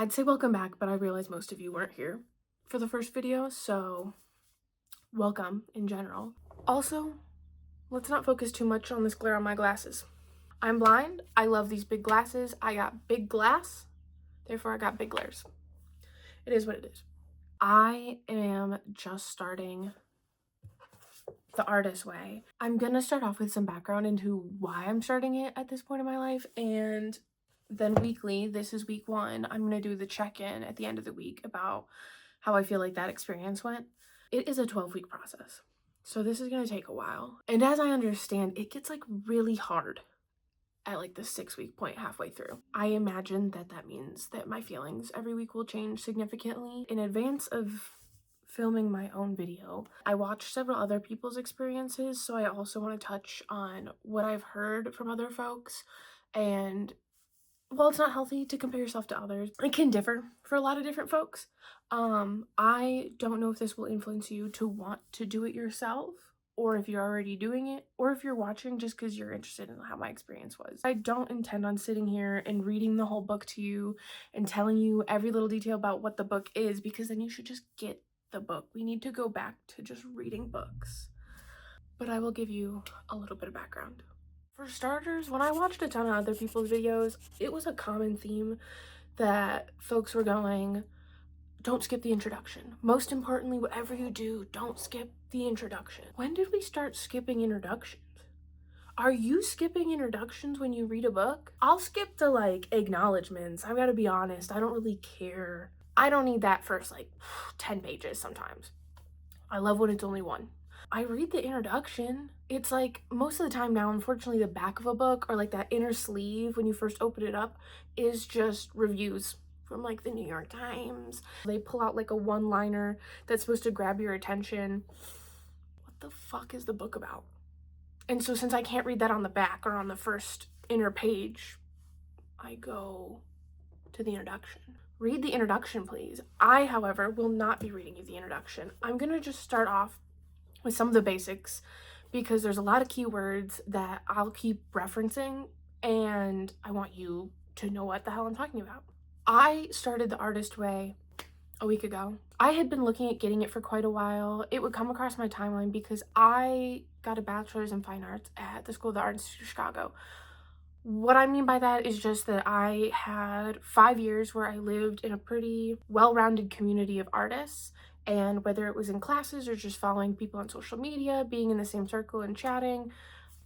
I'd say welcome back, but I realized most of you weren't here for the first video, so welcome in general. Also, let's not focus too much on this glare on my glasses. I'm blind. I love these big glasses. I got big glass, therefore I got big glares. It is what it is. I am just starting the artist way. I'm gonna start off with some background into why I'm starting it at this point in my life, and then weekly, this is week 1, I'm gonna do the check-in at the end of the week about how I feel like that experience went. It is a 12-week process, so this is gonna take a while. And as I understand, it gets like really hard at like the 6-week point halfway through. I imagine that that means that my feelings every week will change significantly. In advance of filming my own video, I watched several other people's experiences, so I also want to touch on what I've heard from other folks. And while it's not healthy to compare yourself to others, it can differ for a lot of different folks. I don't know if this will influence you to want to do it yourself, or if you're already doing it, or if you're watching just because you're interested in how my experience was. I don't intend on sitting here and reading the whole book to you and telling you every little detail about what the book is, because then you should just get the book. We need to go back to just reading books. But I will give you a little bit of background. For starters, when I watched a ton of other people's videos, it was a common theme that folks were going, don't skip the introduction. Most importantly, whatever you do, don't skip the introduction. When did we start skipping introductions? Are you skipping introductions when you read a book? I'll skip the like acknowledgements. I've got to be honest, I don't really care. I don't need that first like 10 pages sometimes. I love when it's only 1. I read the introduction. It's like most of the time now, unfortunately, the back of a book or like that inner sleeve when you first open it up is just reviews from like the New York Times. They pull out like a one-liner that's supposed to grab your attention. What the fuck is the book about? And so since I can't read that on the back or on the first inner page, I go to the introduction. Read the introduction, please. I, however, will not be reading you the introduction. I'm gonna just start off with some of the basics because there's a lot of keywords that I'll keep referencing and I want you to know what the hell I'm talking about. I started the artist way a week ago. I had been looking at getting it for quite a while. It would come across my timeline because I got a bachelor's in fine arts at the School of the Arts Institute of Chicago. What I mean by that is just that I had 5 years where I lived in a pretty well-rounded community of artists, and whether it was in classes or just following people on social media, being in the same circle and chatting,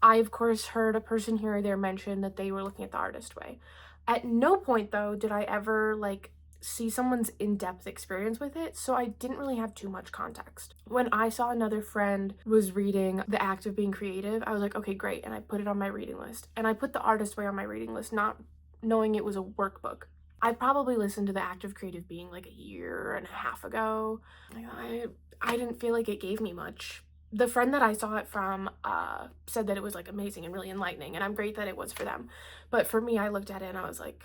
I of course heard a person here or there mention that they were looking at the artist way. At no point though did I ever like see someone's in-depth experience with it, so I didn't really have too much context. When I saw another friend was reading The Act of Being Creative, I was like, okay, great, and I put it on my reading list. And I put The Artist Way on my reading list, not knowing it was a workbook. I probably listened to The Act of Creative Being like a year and a half ago. I didn't feel like it gave me much. The friend that I saw it from said that it was like amazing and really enlightening, and I'm great that it was for them. But for me, I looked at it and I was like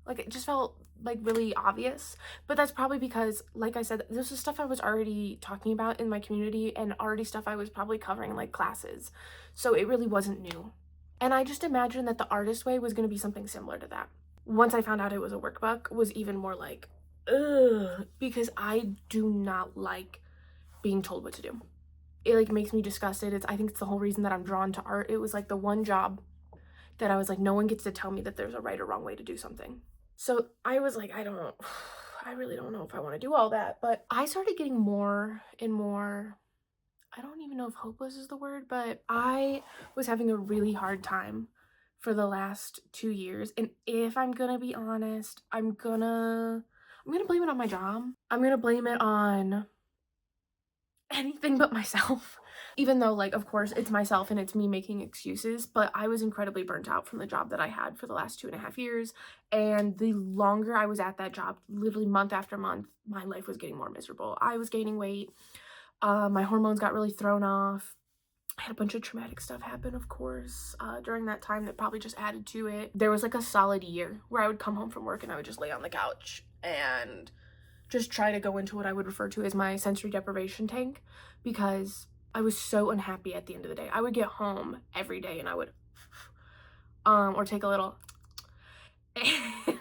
it just felt like really obvious. But that's probably because, like I said, this is stuff I was already talking about in my community and already stuff I was probably covering in like classes. So it really wasn't new. And I just imagined that The Artist Way was going to be something similar to that. Once I found out it was a workbook, was even more like, ugh, because I do not like being told what to do. It like makes me disgusted. I think it's the whole reason that I'm drawn to art. It was like the one job that I was like, no one gets to tell me that there's a right or wrong way to do something. So I was like, I really don't know if I want to do all that. But I started getting more and more, I don't even know if hopeless is the word, but I was having a really hard time for the last 2 years. And if I'm gonna be honest, I'm gonna blame it on my job. I'm gonna blame it on anything but myself. Even though, like, of course, it's myself and it's me making excuses, but I was incredibly burnt out from the job that I had for the last 2.5 years. And the longer I was at that job, literally month after month, my life was getting more miserable. I was gaining weight. My hormones got really thrown off. I had a bunch of traumatic stuff happen, of course, during that time that probably just added to it. There was like a solid year where I would come home from work and I would just lay on the couch and just try to go into what I would refer to as my sensory deprivation tank, because I was so unhappy at the end of the day. I would get home every day and I would or take a little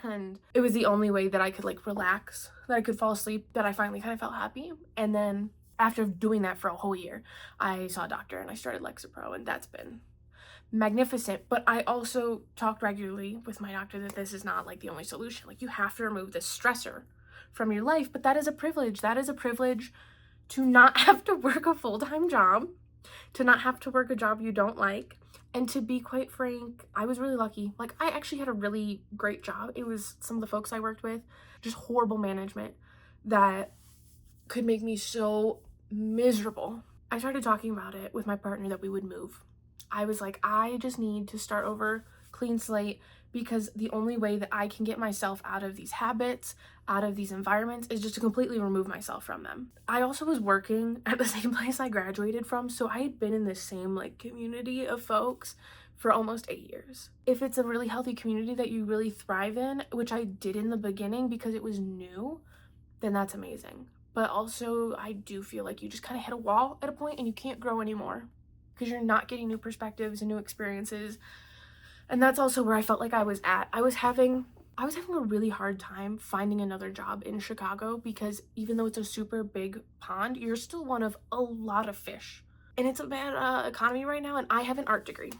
And it was the only way that I could like relax, that I could fall asleep, that I finally kind of felt happy. And then after doing that for a whole year, I saw a doctor and I started Lexapro, and that's been magnificent. But I also talked regularly with my doctor that this is not like the only solution. Like, you have to remove this stressor from your life, but that is a privilege. That is a privilege to not have to work a full-time job, to not have to work a job you don't like. And to be quite frank, I was really lucky. Like, I actually had a really great job. It was some of the folks I worked with, just horrible management that could make me so miserable. I started talking about it with my partner that we would move. I was like, I just need to start over, clean slate, because the only way that I can get myself out of these habits, out of these environments, is just to completely remove myself from them. I also was working at the same place I graduated from, so I had been in this same like community of folks for almost 8 years. If it's a really healthy community that you really thrive in, which I did in the beginning because it was new, then that's amazing. But also, I do feel like you just kind of hit a wall at a point and you can't grow anymore because you're not getting new perspectives and new experiences. And that's also where I felt like I was at. I was having a really hard time finding another job in Chicago because even though it's a super big pond, you're still one of a lot of fish. And it's a bad economy right now, and I have an art degree.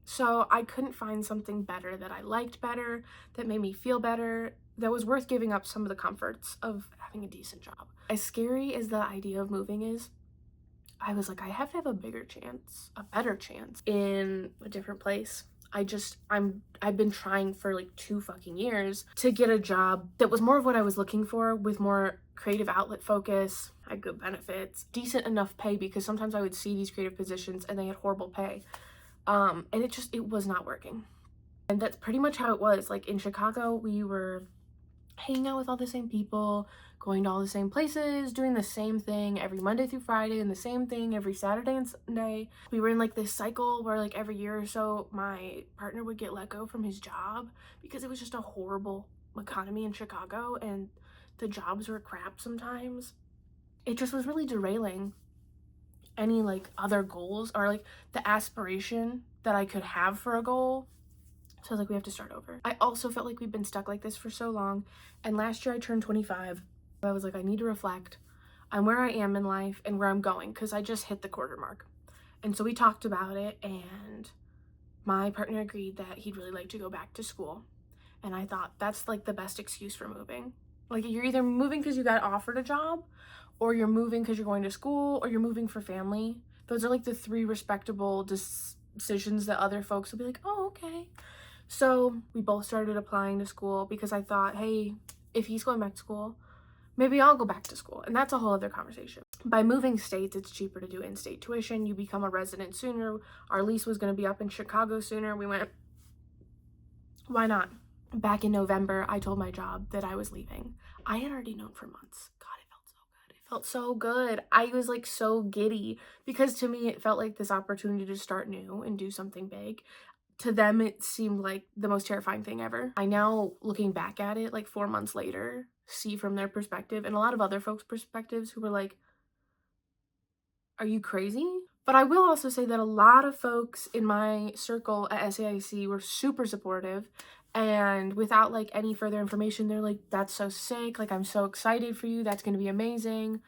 So I couldn't find something better that I liked better, that made me feel better, that was worth giving up some of the comforts of having a decent job. As scary as the idea of moving is, I was like, I have to have a better chance in a different place. I've been trying for like 2 fucking years to get a job that was more of what I was looking for, with more creative outlet focus, had good benefits, decent enough pay, because sometimes I would see these creative positions and they had horrible pay. And it was not working. And that's pretty much how it was. Like, in Chicago, we were hanging out with all the same people, going to all the same places, doing the same thing every Monday through Friday, and the same thing every Saturday and Sunday. We were in like this cycle where like every year or so my partner would get let go from his job because it was just a horrible economy in Chicago and the jobs were crap sometimes. It just was really derailing any like other goals or like the aspiration that I could have for a goal. So I was like, we have to start over. I also felt like we've been stuck like this for so long. And last year I turned 25. I was like, I need to reflect on where I am in life and where I'm going, because I just hit the quarter mark. And so we talked about it, and my partner agreed that he'd really like to go back to school. And I thought that's like the best excuse for moving. Like, you're either moving because you got offered a job, or you're moving because you're going to school, or you're moving for family. Those are like the 3 respectable decisions that other folks will be like, oh, okay. So we both started applying to school because I thought, hey, if he's going back to school, maybe I'll go back to school. And that's a whole other conversation. By moving states, it's cheaper to do in-state tuition. You become a resident sooner. Our lease was going to be up in Chicago sooner. We went, why not? Back in November, I told my job that I was leaving. I had already known for months. God, it felt so good. It felt so good. I was like so giddy because to me, it felt like this opportunity to start new and do something big. To them, it seemed like the most terrifying thing ever. I now, looking back at it, like 4 months later, see from their perspective and a lot of other folks' perspectives who were like, are you crazy? But I will also say that a lot of folks in my circle at SAIC were super supportive, and without like any further information, they're like, that's so sick, like I'm so excited for you, that's going to be amazing,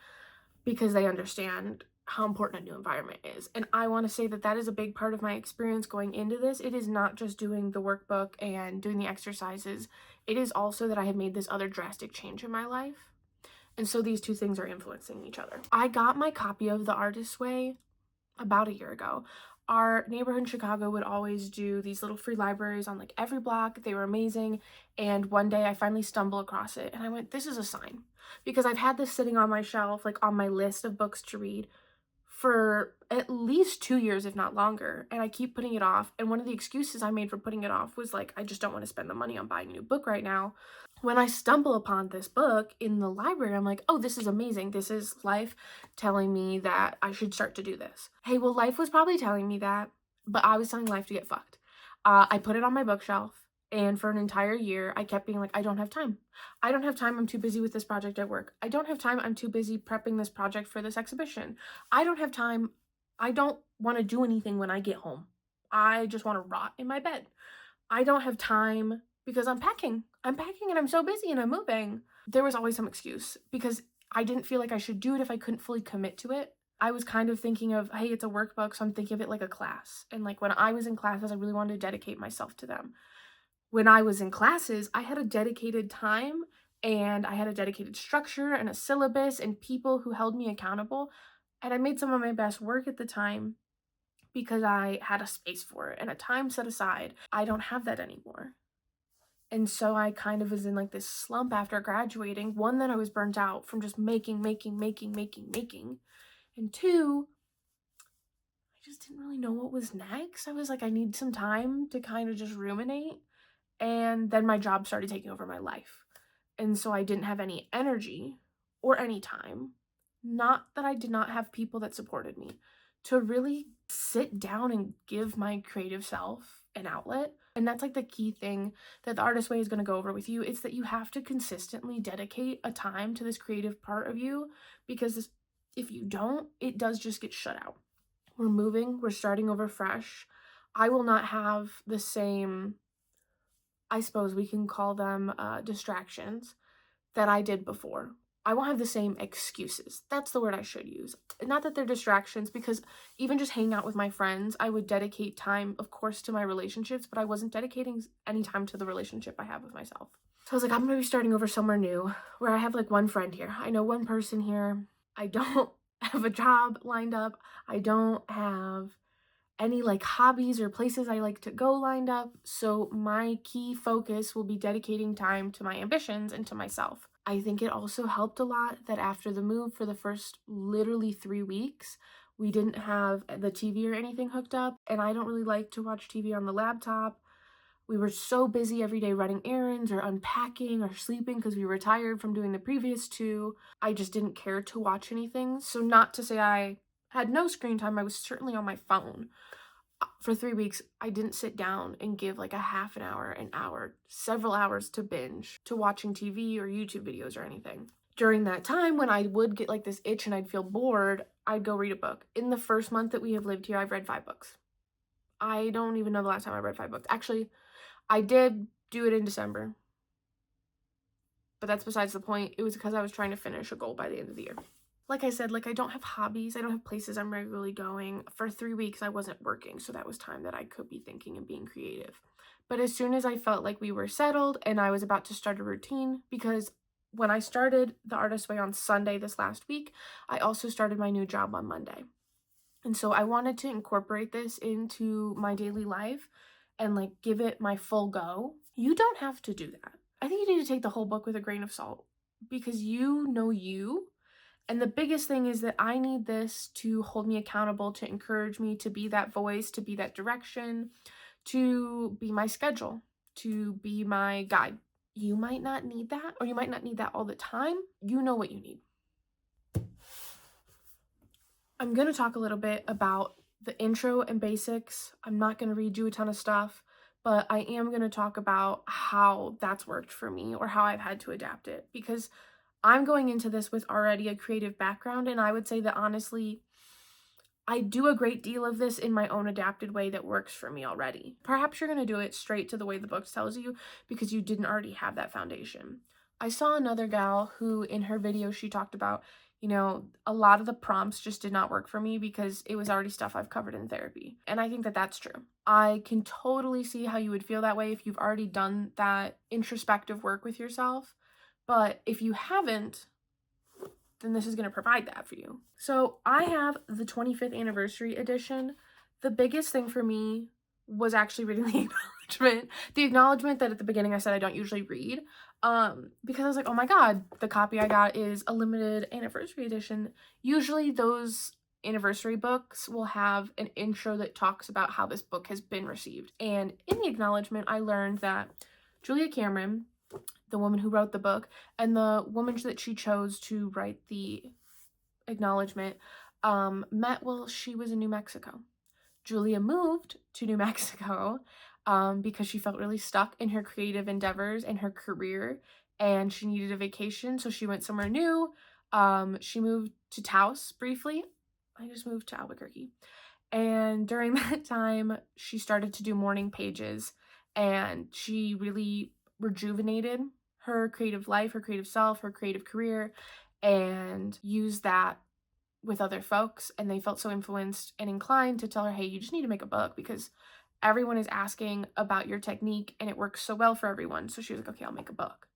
because they understand how important a new environment is. And I want to say that that is a big part of my experience going into this. It is not just doing the workbook and doing the exercises. It is also that I have made this other drastic change in my life. And so these 2 things are influencing each other. I got my copy of The Artist's Way about a year ago. Our neighborhood in Chicago would always do these little free libraries on like every block. They were amazing. And one day I finally stumbled across it and I went, this is a sign, because I've had this sitting on my shelf, like on my list of books to read, for at least 2 years, if not longer, and I keep putting it off. And one of the excuses I made for putting it off was like, I just don't want to spend the money on buying a new book right now. When I stumble upon this book in the library, I'm like, oh, this is amazing. This is life telling me that I should start to do this. Hey, well, life was probably telling me that, but I was telling life to get fucked. I put it on my bookshelf, and for an entire year, I kept being like, I don't have time. I don't have time. I'm too busy with this project at work. I don't have time. I'm too busy prepping this project for this exhibition. I don't have time. I don't want to do anything when I get home. I just want to rot in my bed. I don't have time because I'm packing and I'm so busy and I'm moving. There was always some excuse because I didn't feel like I should do it if I couldn't fully commit to it. I was kind of thinking of, hey, it's a workbook, so I'm thinking of it like a class. And like when I was in classes, I really wanted to dedicate myself to them. When I was in classes, I had a dedicated time and I had a dedicated structure and a syllabus and people who held me accountable. And I made some of my best work at the time because I had a space for it and a time set aside. I don't have that anymore. And so I kind of was in like this slump after graduating. One, that I was burnt out from just making. And two, I just didn't really know what was next. I was like, I need some time to kind of just ruminate. And then my job started taking over my life. And so I didn't have any energy or any time. Not that I did not have people that supported me, to really sit down and give my creative self an outlet. And that's like the key thing that the Artist Way is going to go over with you. It's that you have to consistently dedicate a time to this creative part of you, because if you don't, it does just get shut out. We're moving, we're starting over fresh. I will not have the same, I suppose we can call them distractions, that I did before. I won't have the same excuses. That's the word I should use. Not that they're distractions, because even just hanging out with my friends, I would dedicate time, of course, to my relationships, but I wasn't dedicating any time to the relationship I have with myself. So I was like, I'm gonna be starting over somewhere new, where I have like one friend here. I know one person here. I don't have a job lined up. I don't have any like hobbies or places I like to go lined up. So my key focus will be dedicating time to my ambitions and to myself. I think it also helped a lot that after the move, for the first literally 3 weeks, we didn't have the TV or anything hooked up, and I don't really like to watch TV on the laptop. We were so busy every day running errands or unpacking or sleeping because we were tired from doing the previous 2. I just didn't care to watch anything. So not to say I had no screen time, I was certainly on my phone. For 3 weeks, I didn't sit down and give like a half an hour, several hours to binge, to watching TV or YouTube videos or anything. During that time, when I would get like this itch and I'd feel bored, I'd go read a book. In the first month that we have lived here, I've read 5 books. I don't even know the last time I read 5 books. Actually, I did do it in December, but that's besides the point. It was because I was trying to finish a goal by the end of the year. Like I said, like I don't have hobbies. I don't have places I'm regularly going. For 3 weeks, I wasn't working, so that was time that I could be thinking and being creative. But as soon as I felt like we were settled and I was about to start a routine, because when I started the Artist Way on Sunday this last week, I also started my new job on Monday. And so I wanted to incorporate this into my daily life and like give it my full go. You don't have to do that. I think you need to take the whole book with a grain of salt, because you know you. And the biggest thing is that I need this to hold me accountable, to encourage me, to be that voice, to be that direction, to be my schedule, to be my guide. You might not need that, or you might not need that all the time. You know what you need. I'm going to talk a little bit about the intro and basics. I'm not going to read you a ton of stuff, but I am going to talk about how that's worked for me, or how I've had to adapt it, because I'm going into this with already a creative background, and I would say that honestly, I do a great deal of this in my own adapted way that works for me already. Perhaps you're going to do it straight to the way the book tells you because you didn't already have that foundation. I saw another gal who in her video, she talked about, you know, a lot of the prompts just did not work for me because it was already stuff I've covered in therapy. And I think that that's true. I can totally see how you would feel that way if you've already done that introspective work with yourself. But if you haven't, then this is going to provide that for you. So I have the 25th anniversary edition. The biggest thing for me was actually reading the acknowledgement. The acknowledgement that at the beginning I said I don't usually read, because I was like, oh my god, the copy I got is a limited anniversary edition. Usually those anniversary books will have an intro that talks about how this book has been received. And in the acknowledgement, I learned that Julia Cameron, the woman who wrote the book, and the woman that she chose to write the acknowledgement, met while she was in New Mexico. Julia moved to New Mexico because she felt really stuck in her creative endeavors and her career, and she needed a vacation, so she went somewhere new. She moved to Taos briefly. I just moved to Albuquerque. And during that time, she started to do morning pages and she really rejuvenated her creative life, her creative self, her creative career, and used that with other folks, and they felt so influenced and inclined to tell her, hey, you just need to make a book because everyone is asking about your technique and it works so well for everyone. So she was like, okay, I'll make a book.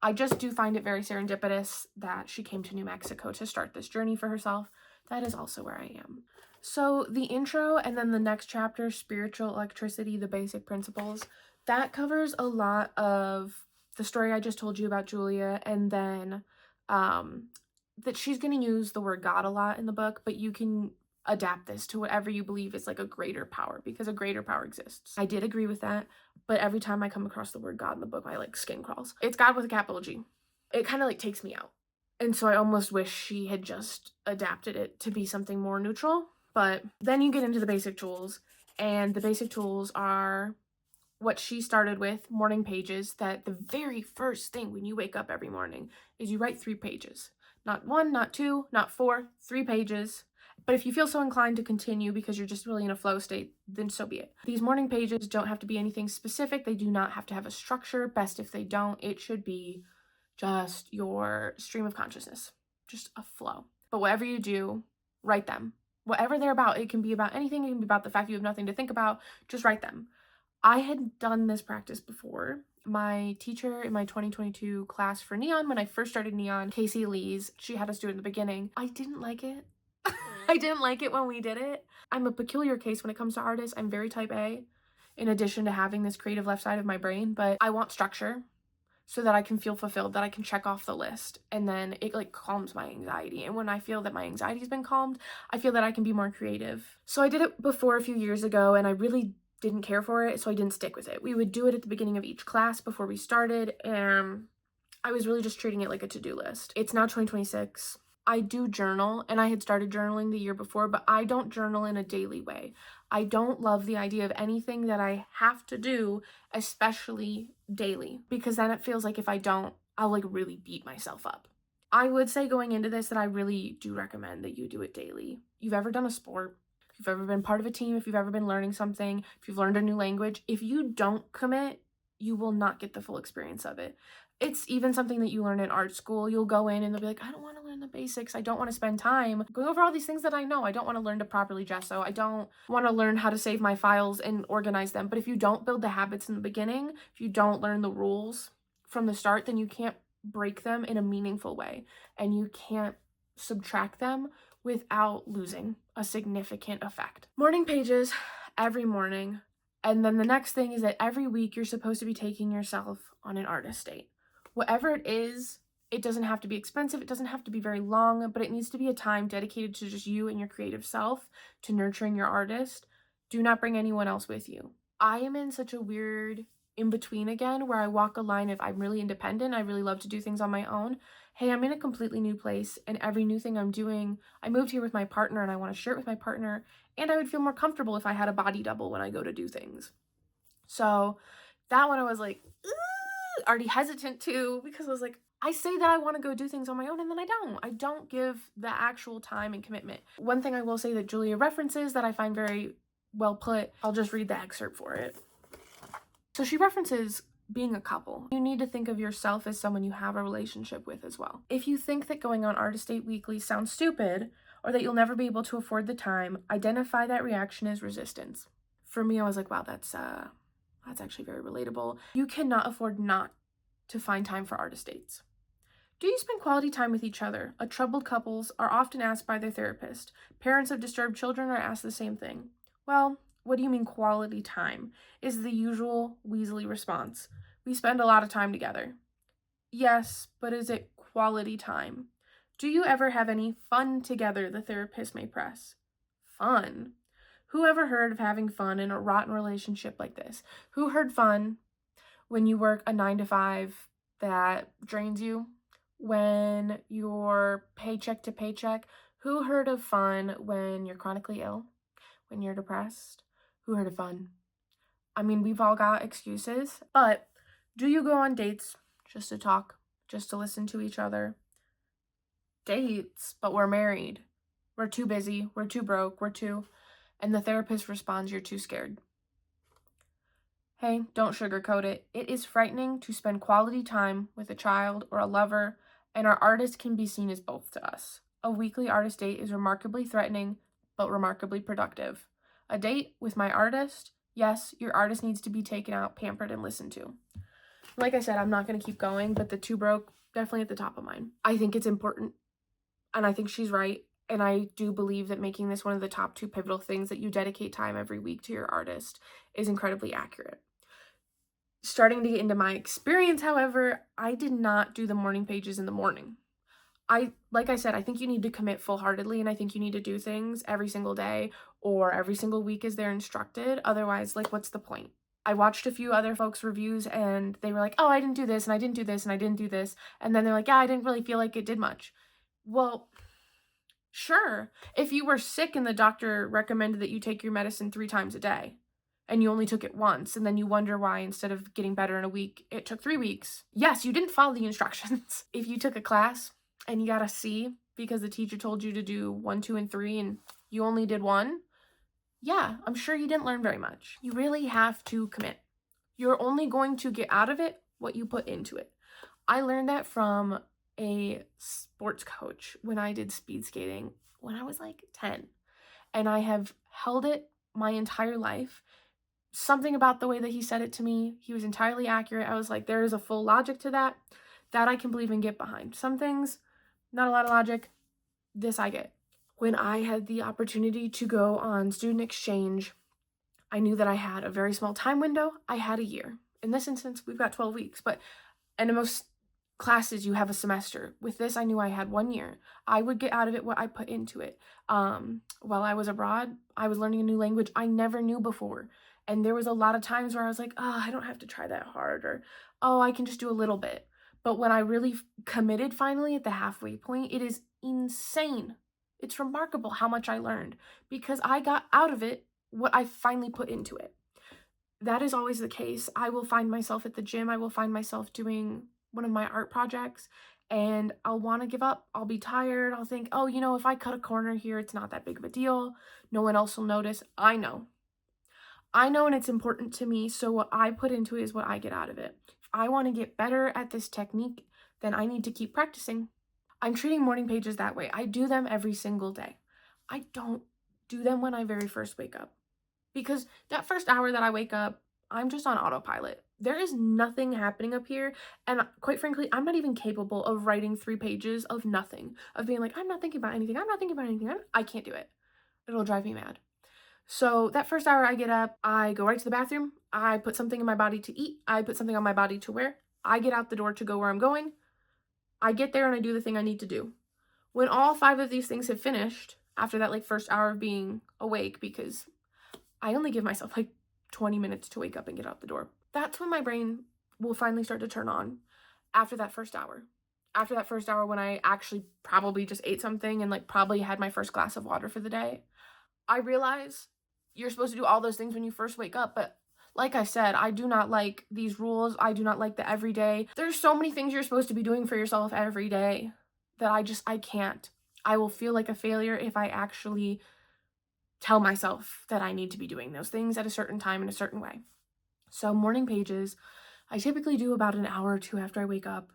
I just do find it very serendipitous that she came to New Mexico to start this journey for herself. That is also where I am. So the intro and then the next chapter, Spiritual Electricity, the Basic Principles, that covers a lot of the story I just told you about Julia, and then that she's going to use the word God a lot in the book, but you can adapt this to whatever you believe is like a greater power, because a greater power exists. I did agree with that, but every time I come across the word God in the book, my like skin crawls. It's God with a capital G. It kind of like takes me out. And so I almost wish she had just adapted it to be something more neutral. But then you get into the basic tools, and the basic tools are what she started with, morning pages, that the very first thing when you wake up every morning is you write 3 pages. Not 1, not 2, not 4, 3 pages. But if you feel so inclined to continue because you're just really in a flow state, then so be it. These morning pages don't have to be anything specific. They do not have to have a structure. Best if they don't. It should be just your stream of consciousness, just a flow. But whatever you do, write them. Whatever they're about, it can be about anything. It can be about the fact you have nothing to think about. Just write them. I had done this practice before. My teacher in my 2022 class for Neon, when I first started Neon, Casey Lees, she had us do it in the beginning. I didn't like it. I didn't like it when we did it. I'm a peculiar case when it comes to artists. I'm very type A, in addition to having this creative left side of my brain, but I want structure so that I can feel fulfilled, that I can check off the list, and then it like calms my anxiety. And when I feel that my anxiety has been calmed, I feel that I can be more creative. So I did it before a few years ago, and I really didn't care for it, so I didn't stick with it. We would do it at the beginning of each class before we started, and I was really just treating it like a to-do list. It's now 2026. I do journal, and I had started journaling the year before, but I don't journal in a daily way. I don't love the idea of anything that I have to do, especially daily, because then it feels like if I don't, I'll like really beat myself up. I would say going into this that I really do recommend that you do it daily. You've ever done a sport, if you've ever been part of a team, if you've ever been learning something, if you've learned a new language, if you don't commit, you will not get the full experience of it. It's even something that you learn in art school. You'll go in and they'll be like, I don't want to learn the basics. I don't want to spend time going over all these things that I know. I don't want to learn to properly gesso. I don't want to learn how to save my files and organize them. But if you don't build the habits in the beginning, if you don't learn the rules from the start, then you can't break them in a meaningful way. And you can't subtract them without losing a significant effect. Morning pages every morning. And then the next thing is that every week you're supposed to be taking yourself on an artist date. Whatever it is, it doesn't have to be expensive. It doesn't have to be very long, but it needs to be a time dedicated to just you and your creative self, to nurturing your artist. Do not bring anyone else with you. I am in such a weird in-between again, where I walk a line of I'm really independent. I really love to do things on my own. Hey, I'm in a completely new place, and every new thing I'm doing, I moved here with my partner and I want to share it with my partner, and I would feel more comfortable if I had a body double when I go to do things. So that one I was like, already hesitant to, because I was like, I say that I want to go do things on my own and then I don't give the actual time and commitment. One thing I will say that Julia references that I find very well put, I'll just read the excerpt for it. So she references being a couple. You need to think of yourself as someone you have a relationship with as well. If you think that going on artist date weekly sounds stupid, or that you'll never be able to afford the time, identify that reaction as resistance. For me, I was like, wow, that's actually very relatable. You cannot afford not to find time for artist dates. Do you spend quality time with each other? Troubled couples are often asked by their therapist. Parents of disturbed children are asked the same thing. Well, what do you mean quality time? Is the usual Weasley response. We spend a lot of time together. Yes, but is it quality time? Do you ever have any fun together, the therapist may press. Fun? Who ever heard of having fun in a rotten relationship like this? Who heard fun when you work a 9-to-5 that drains you? When you're paycheck to paycheck? Who heard of fun when you're chronically ill? When you're depressed? Who heard of fun? I mean, we've all got excuses, but do you go on dates just to talk, just to listen to each other? Dates, but we're married. We're too busy. We're too broke. And the therapist responds, you're too scared. Hey, don't sugarcoat it. It is frightening to spend quality time with a child or a lover, and our artist can be seen as both to us. A weekly artist date is remarkably threatening, but remarkably productive. A date with my artist? Yes, your artist needs to be taken out, pampered, and listened to. Like I said, I'm not going to keep going, but the two broke, definitely at the top of mine. I think it's important, and I think she's right, and I do believe that making this one of the top two pivotal things that you dedicate time every week to your artist is incredibly accurate. Starting to get into my experience, however, I did not do the morning pages in the morning. Like I said, I think you need to commit full-heartedly, and I think you need to do things every single day or every single week as they're instructed. Otherwise, like, what's the point? I watched a few other folks' reviews, and they were like, oh, I didn't do this, and I didn't do this, and I didn't do this. And then they're like, yeah, I didn't really feel like it did much. Well, sure. If you were sick and the doctor recommended that you take your medicine 3 times a day, and you only took it once, and then you wonder why instead of getting better in a week, it took 3 weeks. Yes, you didn't follow the instructions. If you took a class and you got a C because the teacher told you to do 1, 2, and 3, and you only did 1, yeah, I'm sure you didn't learn very much. You really have to commit. You're only going to get out of it what you put into it. I learned that from a sports coach when I did speed skating when I was like 10, and I have held it my entire life. Something about the way that he said it to me, he was entirely accurate. I was like, there is a full logic to that I can believe and get behind. Some things, not a lot of logic. This I get. When I had the opportunity to go on student exchange, I knew that I had a very small time window. I had a year. In this instance, we've got 12 weeks, but in most classes you have a semester. With this, I knew I had 1 year. I would get out of it what I put into it. While I was abroad, I was learning a new language I never knew before. And there was a lot of times where I was like, oh, I don't have to try that hard, or, oh, I can just do a little bit. But when I really committed finally at the halfway point, it is insane. It's remarkable how much I learned because I got out of it what I finally put into it. That is always the case. I will find myself at the gym. I will find myself doing one of my art projects, and I'll want to give up. I'll be tired. I'll think, oh, you know, if I cut a corner here, it's not that big of a deal. No one else will notice. I know, and it's important to me, so what I put into it is what I get out of it. If I want to get better at this technique, then I need to keep practicing. I'm treating morning pages that way. I do them every single day. I don't do them when I very first wake up, because that first hour that I wake up, I'm just on autopilot. There is nothing happening up here, and quite frankly, I'm not even capable of writing 3 pages of nothing, of being like, I'm not thinking about anything, I can't do it. It'll drive me mad. So that first hour I get up, I go right to the bathroom, I put something in my body to eat, I put something on my body to wear, I get out the door to go where I'm going, I get there and I do the thing I need to do. When all 5 of these things have finished, after that like first hour of being awake, because I only give myself like 20 minutes to wake up and get out the door, that's when my brain will finally start to turn on after that first hour. After that first hour when I actually probably just ate something and like probably had my first glass of water for the day, I realize you're supposed to do all those things when you first wake up, but like I said, I do not like these rules. I do not like the everyday. There's so many things you're supposed to be doing for yourself every day that I can't. I will feel like a failure if I actually tell myself that I need to be doing those things at a certain time in a certain way. So morning pages, I typically do about an hour or 2 after I wake up.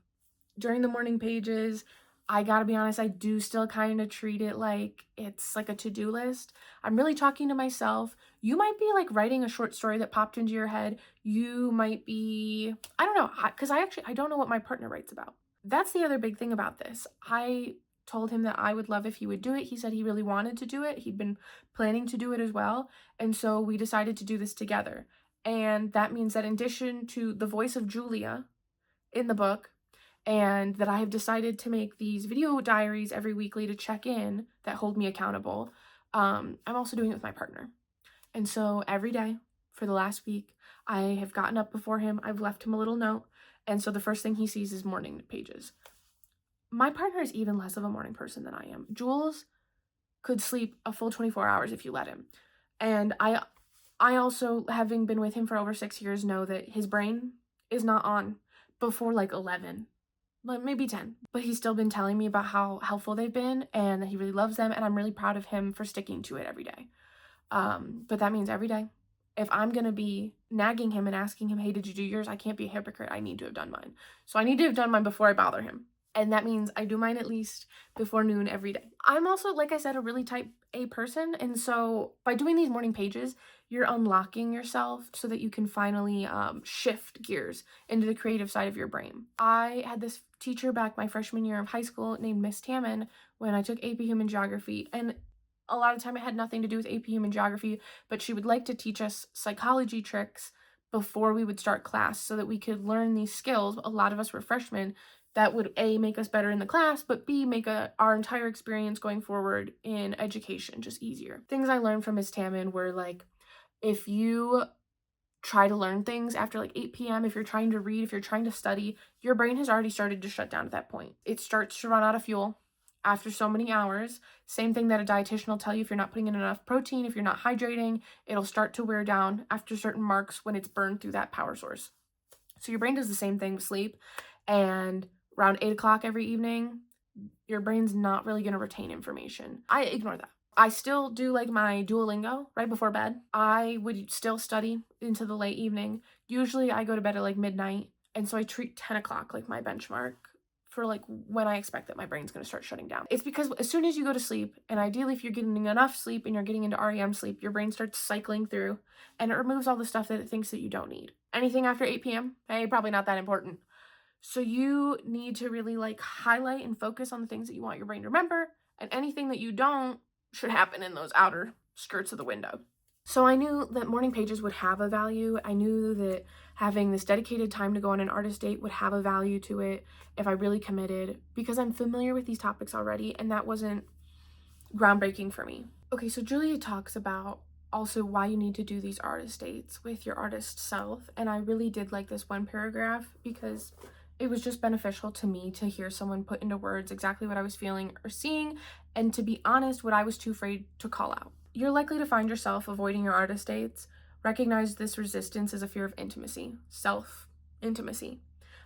During the morning pages, I gotta be honest, I do still kind of treat it like it's like a to-do list. I'm really talking to myself. You might be like writing a short story that popped into your head. You might be, I don't know, because I don't know what my partner writes about. That's the other big thing about this. I told him that I would love if he would do it. He said he really wanted to do it. He'd been planning to do it as well. And so we decided to do this together. And that means that in addition to the voice of Julia in the book, and that I have decided to make these video diaries every weekly to check in that hold me accountable, I'm also doing it with my partner. And so every day for the last week, I have gotten up before him, I've left him a little note, and so the first thing he sees is morning pages. My partner is even less of a morning person than I am. Jules could sleep a full 24 hours if you let him. And I also, having been with him for over 6 years, know that his brain is not on before like 11. Maybe 10, but he's still been telling me about how helpful they've been and that he really loves them, and I'm really proud of him for sticking to it every day. But that means every day if I'm going to be nagging him and asking him, hey, did you do yours? I can't be a hypocrite. I need to have done mine. So I need to have done mine before I bother him. And that means I do mine at least before noon every day. I'm also, like I said, a really type A person. And so by doing these morning pages, you're unlocking yourself so that you can finally shift gears into the creative side of your brain. I had this teacher back my freshman year of high school named Miss Tamman when I took AP Human Geography. And a lot of the time it had nothing to do with AP Human Geography, but she would like to teach us psychology tricks before we would start class so that we could learn these skills. A lot of us were freshmen that would A, make us better in the class, but B, make our entire experience going forward in education just easier. Things I learned from Ms. Tamman were like, if you try to learn things after like 8 p.m., if you're trying to read, if you're trying to study, your brain has already started to shut down at that point. It starts to run out of fuel after so many hours. Same thing that a dietitian will tell you, if you're not putting in enough protein, if you're not hydrating, it'll start to wear down after certain marks when it's burned through that power source. So your brain does the same thing with sleep, and around 8 o'clock every evening, your brain's not really going to retain information. I ignore that. I still do like my Duolingo right before bed. I would still study into the late evening. Usually I go to bed at like midnight, and so I treat 10 o'clock like my benchmark for like when I expect that my brain's going to start shutting down. It's because as soon as you go to sleep, and ideally if you're getting enough sleep and you're getting into REM sleep, your brain starts cycling through and it removes all the stuff that it thinks that you don't need. Anything after 8 p.m., hey, probably not that important. So you need to really like highlight and focus on the things that you want your brain to remember, and anything that you don't should happen in those outer skirts of the window. So I knew that morning pages would have a value. I knew that having this dedicated time to go on an artist date would have a value to it if I really committed, because I'm familiar with these topics already, and that wasn't groundbreaking for me. Okay, so Julia talks about also why you need to do these artist dates with your artist self, and I really did like this one paragraph because it was just beneficial to me to hear someone put into words exactly what I was feeling or seeing, and to be honest, what I was too afraid to call out. You're likely to find yourself avoiding your artist dates. Recognize this resistance as a fear of intimacy, self-intimacy.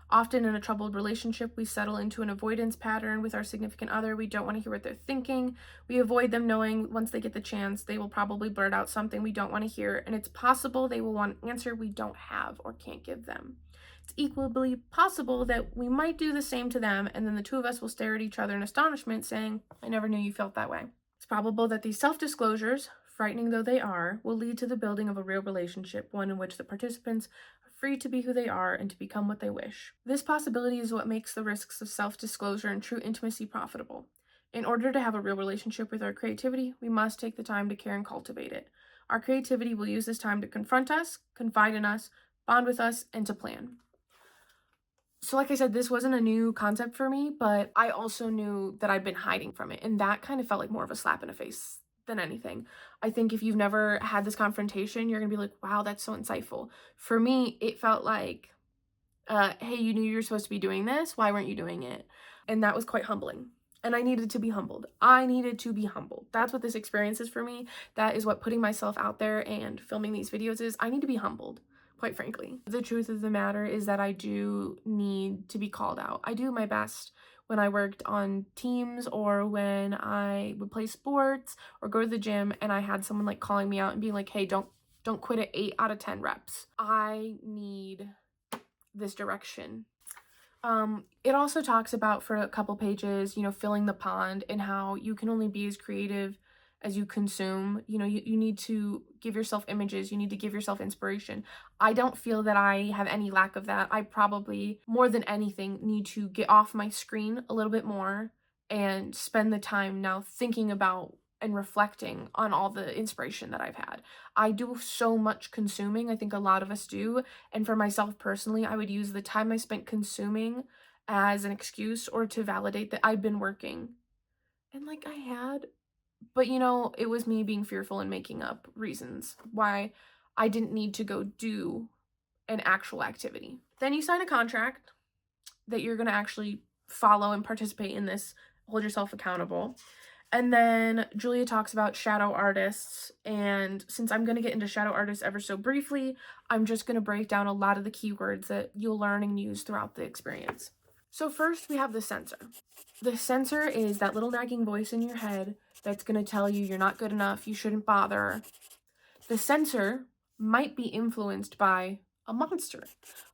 Often in a troubled relationship, we settle into an avoidance pattern with our significant other. We don't want to hear what they're thinking. We avoid them, knowing once they get the chance, they will probably blurt out something we don't want to hear, and it's possible they will want an answer we don't have or can't give them. It's equally possible that we might do the same to them, and then the two of us will stare at each other in astonishment, saying, I never knew you felt that way. It's probable that these self-disclosures, frightening though they are, will lead to the building of a real relationship, one in which the participants are free to be who they are and to become what they wish. This possibility is what makes the risks of self-disclosure and true intimacy profitable. In order to have a real relationship with our creativity, we must take the time to care and cultivate it. Our creativity will use this time to confront us, confide in us, bond with us, and to plan. So like I said, this wasn't a new concept for me, but I also knew that I'd been hiding from it, and that kind of felt like more of a slap in the face than anything. I think if you've never had this confrontation, you're gonna be like, wow, that's so insightful. For me, it felt like, hey, you knew you were supposed to be doing this, why weren't you doing it? And that was quite humbling. And I needed to be humbled. I needed to be humbled. That's what this experience is for me. That is what putting myself out there and filming these videos is. I need to be humbled, quite frankly. The truth of the matter is that I do need to be called out. I do my best when I worked on teams or when I would play sports or go to the gym and I had someone like calling me out and being like, hey, don't quit at 8 out of 10 reps. I need this direction. It also talks about, for a couple pages, filling the pond and how you can only be as creative as you consume. You need to give yourself images. You need to give yourself inspiration. I don't feel that I have any lack of that. I probably, more than anything, need to get off my screen a little bit more and spend the time now thinking about and reflecting on all the inspiration that I've had. I do so much consuming. I think a lot of us do. And for myself personally, I would use the time I spent consuming as an excuse or to validate that I've been working. And like I had, but it was me being fearful and making up reasons why I didn't need to go do an actual activity. Then you sign a contract that you're going to actually follow and participate in this, hold yourself accountable. And then Julia talks about shadow artists, and since I'm going to get into shadow artists ever so briefly, I'm just going to break down a lot of the keywords that you'll learn and use throughout the experience. So first we have the censor. The censor is that little nagging voice in your head that's going to tell you you're not good enough, you shouldn't bother. The censor might be influenced by a monster.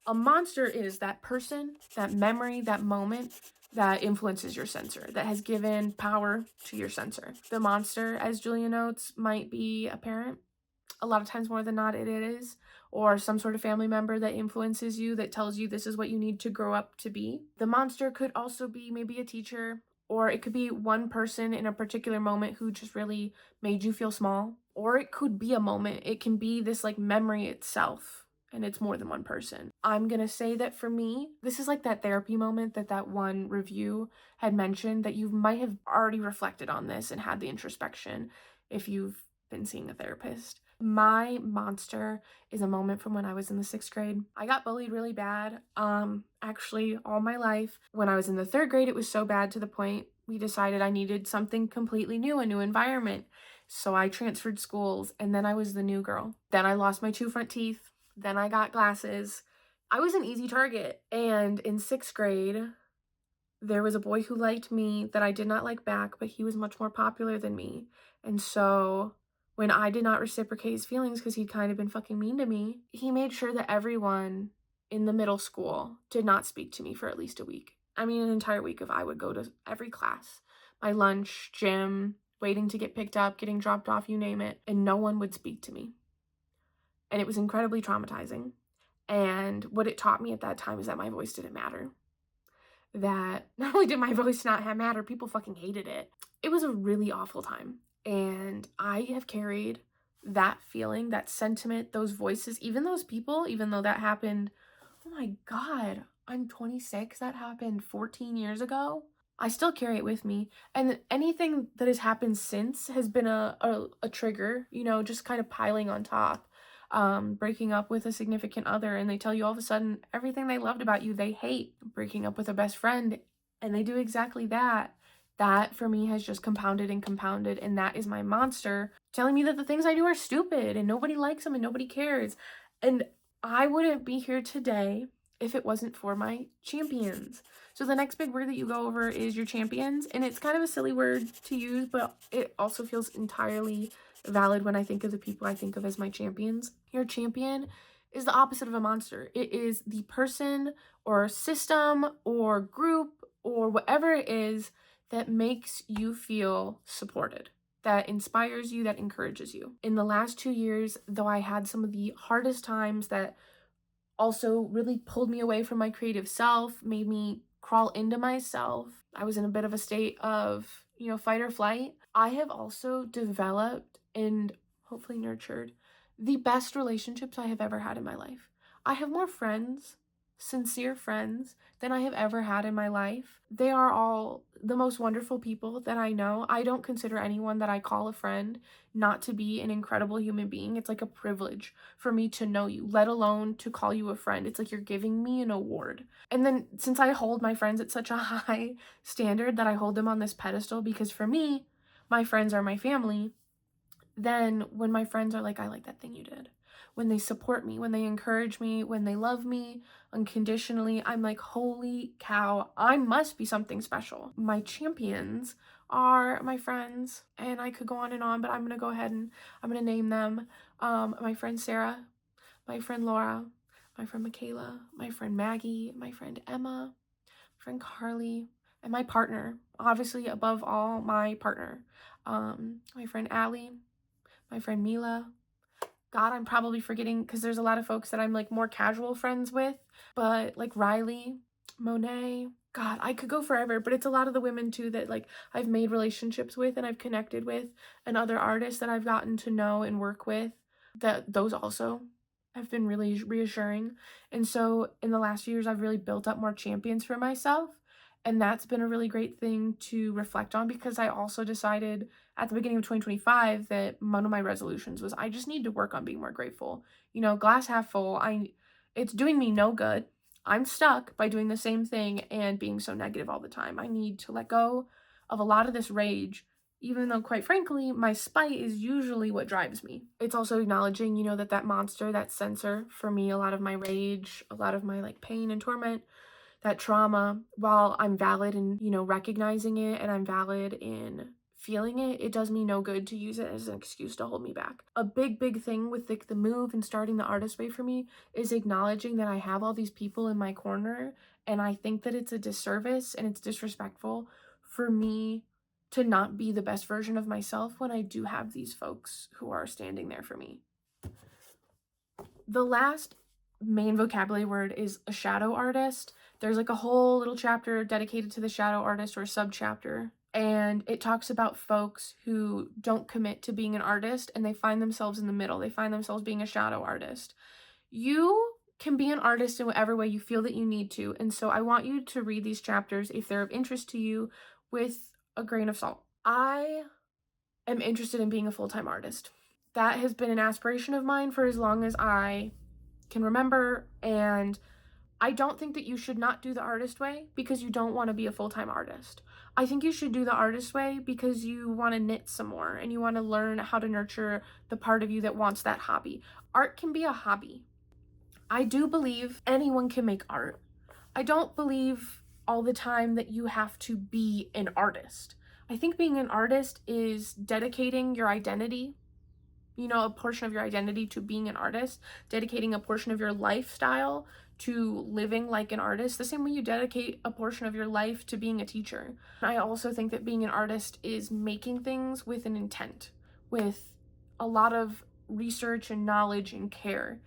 A monster is that person, that memory, that moment that influences your censor, that has given power to your censor. The monster, as Julia notes, might be a parent. A lot of times more than not it is, or some sort of family member that influences you, that tells you this is what you need to grow up to be. The monster could also be maybe a teacher, or it could be one person in a particular moment who just really made you feel small, or it could be a moment. It can be this like memory itself, and it's more than one person. I'm gonna say that for me, this is like that therapy moment that one review had mentioned, that you might have already reflected on this and had the introspection if you've been seeing a therapist. My monster is a moment from when I was in the 6th grade. I got bullied really bad, actually all my life. When I was in the 3rd grade, it was so bad to the point we decided I needed something completely new, a new environment. So I transferred schools, and then I was the new girl. Then I lost my 2 front teeth. Then I got glasses. I was an easy target. And in 6th grade, there was a boy who liked me that I did not like back, but he was much more popular than me. And so when I did not reciprocate his feelings because he'd kind of been fucking mean to me, he made sure that everyone in the middle school did not speak to me for at least a week. I mean, an entire week. If I would go to every class, my lunch, gym, waiting to get picked up, getting dropped off, you name it, and no one would speak to me. And it was incredibly traumatizing. And what it taught me at that time is that my voice didn't matter. That not only did my voice not matter, people fucking hated it. It was a really awful time. And I have carried that feeling, that sentiment, those voices, even those people, even though that happened, oh my God, I'm 26, that happened 14 years ago. I still carry it with me. And anything that has happened since has been a trigger, you know, just kind of piling on top. Breaking up with a significant other, and they tell you all of a sudden everything they loved about you they hate. Breaking up with a best friend, and they do exactly that. That for me has just compounded and compounded, and that is my monster telling me that the things I do are stupid and nobody likes them and nobody cares. And I wouldn't be here today if it wasn't for my champions. So the next big word that you go over is your champions, and it's kind of a silly word to use, but it also feels entirely valid when I think of the people I think of as my champions. Your champion is the opposite of a monster. It is the person or system or group or whatever it is that makes you feel supported, that inspires you, that encourages you. In the last 2 years, though I had some of the hardest times that also really pulled me away from my creative self, made me crawl into myself. I was in a bit of a state of, you know, fight or flight. I have also developed and hopefully nurtured the best relationships I have ever had in my life. I have more friends, sincere friends, than I have ever had in my life. They are all the most wonderful people that I know. I don't consider anyone that I call a friend not to be an incredible human being. It's like a privilege for me to know you, let alone to call you a friend. It's like you're giving me an award. And then since I hold my friends at such a high standard, that I hold them on this pedestal, because for me, my friends are my family, then when my friends are like, I like that thing you did, when they support me, when they encourage me, when they love me unconditionally, I'm like, holy cow, I must be something special. My champions are my friends, and I could go on and on, but I'm gonna go ahead and I'm gonna name them. My friend Sarah, my friend Laura, my friend Michaela, my friend Maggie, my friend Emma, my friend Carly, and my partner, obviously above all, my partner, my friend Allie, my friend Mila. God, I'm probably forgetting, because there's a lot of folks that I'm like more casual friends with, but like Riley, Monet, God, I could go forever, but it's a lot of the women too that like I've made relationships with and I've connected with, and other artists that I've gotten to know and work with, that those also have been really reassuring. And so in the last few years, I've really built up more champions for myself. And that's been a really great thing to reflect on, because I also decided at the beginning of 2025 that one of my resolutions was I just need to work on being more grateful. You know, glass half full. It's doing me no good. I'm stuck by doing the same thing and being so negative all the time. I need to let go of a lot of this rage, even though, quite frankly, my spite is usually what drives me. It's also acknowledging, you know, that monster, that censor, for me, a lot of my rage, a lot of my like pain and torment, that trauma, while I'm valid in, you know, recognizing it, and I'm valid in feeling it, it does me no good to use it as an excuse to hold me back. A big thing with the move and starting the artist way for me is acknowledging that I have all these people in my corner, and I think that it's a disservice and it's disrespectful for me to not be the best version of myself when I do have these folks who are standing there for me. The last main vocabulary word is a shadow artist. There's like a whole little chapter dedicated to the shadow artist, or a subchapter, and it talks about folks who don't commit to being an artist and they find themselves in the middle. They find themselves being a shadow artist. You can be an artist in whatever way you feel that you need to, and so I want you to read these chapters, if they're of interest to you, with a grain of salt. I am interested in being a full-time artist. That has been an aspiration of mine for as long as I can remember, and I don't think that you should not do the artist way because you don't want to be a full-time artist. I think you should do the artist way because you want to knit some more and you want to learn how to nurture the part of you that wants that hobby. Art can be a hobby. I do believe anyone can make art. I don't believe all the time that you have to be an artist. I think being an artist is dedicating your identity, a portion of your identity to being an artist, dedicating a portion of your lifestyle to living like an artist, the same way you dedicate a portion of your life to being a teacher. I also think that being an artist is making things with an intent, with a lot of research and knowledge and care.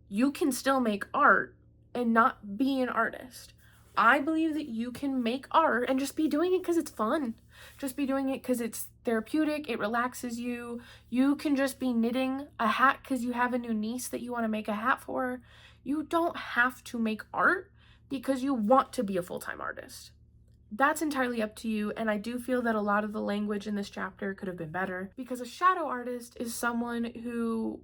You can still make art and not be an artist. I believe that you can make art and just be doing it because it's fun. Just be doing it because it's therapeutic, it relaxes you. You can just be knitting a hat because you have a new niece that you want to make a hat for. You don't have to make art because you want to be a full-time artist. That's entirely up to you, and I do feel that a lot of the language in this chapter could have been better, because a shadow artist is someone who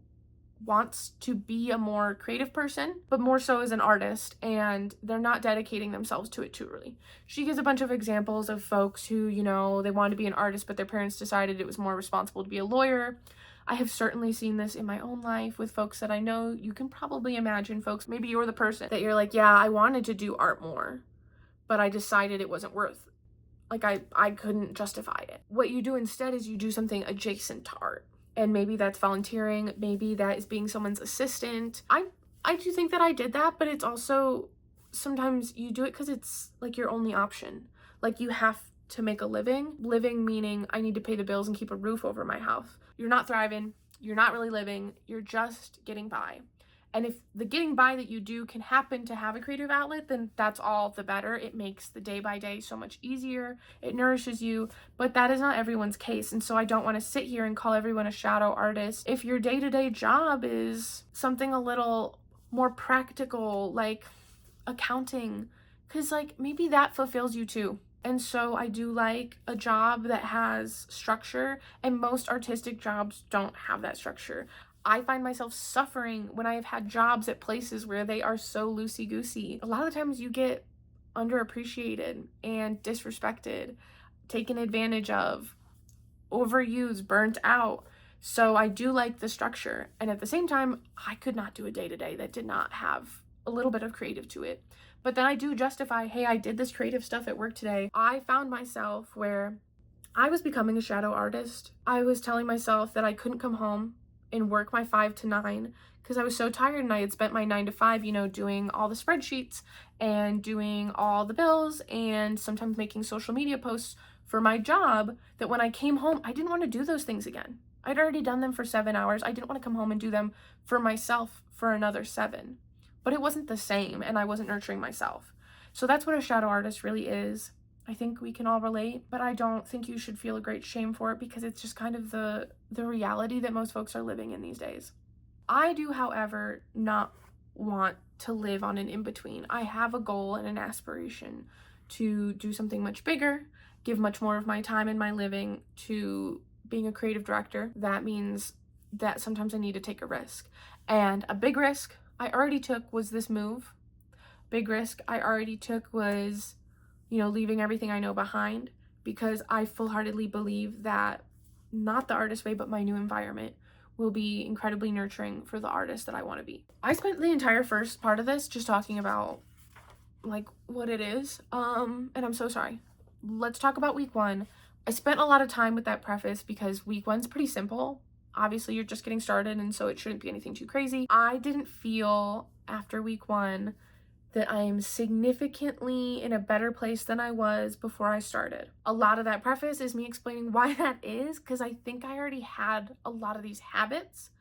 wants to be a more creative person, but more so as an artist, and they're not dedicating themselves to it too early. She gives a bunch of examples of folks who, they wanted to be an artist, but their parents decided it was more responsible to be a lawyer. I have certainly seen this in my own life with folks that I know. You can probably imagine folks, maybe you're the person that you're like, yeah, I wanted to do art more, but I decided it wasn't worth, I couldn't justify it. What you do instead is you do something adjacent to art. And maybe that's volunteering, maybe that is being someone's assistant. I do think that I did that, but it's also sometimes you do it because it's like your only option. Like, you have to make a living. Living meaning I need to pay the bills and keep a roof over my house. You're not thriving, you're not really living, you're just getting by. And if the getting by that you do can happen to have a creative outlet, then that's all the better. It makes the day by day so much easier. It nourishes you, but that is not everyone's case. And so I don't want to sit here and call everyone a shadow artist. If your day-to-day job is something a little more practical, like accounting, because maybe that fulfills you too. And so I do like a job that has structure, and most artistic jobs don't have that structure. I find myself suffering when I have had jobs at places where they are so loosey-goosey. A lot of times you get underappreciated and disrespected, taken advantage of, overused, burnt out. So I do like the structure. And at the same time, I could not do a day-to-day that did not have a little bit of creative to it. But then I do justify, hey, I did this creative stuff at work today. I found myself where I was becoming a shadow artist. I was telling myself that I couldn't come home and work my 5 to 9 because I was so tired, and I had spent my 9 to 5, doing all the spreadsheets and doing all the bills and sometimes making social media posts for my job, that when I came home, I didn't want to do those things again. I'd already done them for 7 hours. I didn't want to come home and do them for myself for another 7. But it wasn't the same, and I wasn't nurturing myself. So that's what a shadow artist really is. I think we can all relate, but I don't think you should feel a great shame for it, because it's just kind of the reality that most folks are living in these days. I do, however, not want to live on an in-between. I have a goal and an aspiration to do something much bigger, give much more of my time and my living to being a creative director. That means that sometimes I need to take a risk. And a big risk I already took was this move. Big risk I already took was leaving everything I know behind, because I full-heartedly believe that not the artist way, but my new environment will be incredibly nurturing for the artist that I want to be. I spent the entire first part of this just talking about what it is, and I'm so sorry. Let's talk about week 1. I spent a lot of time with that preface because week one's pretty simple. Obviously, you're just getting started, and so it shouldn't be anything too crazy. I didn't feel after week one that I am significantly in a better place than I was before I started. A lot of that preface is me explaining why that is, because I think I already had a lot of these habits,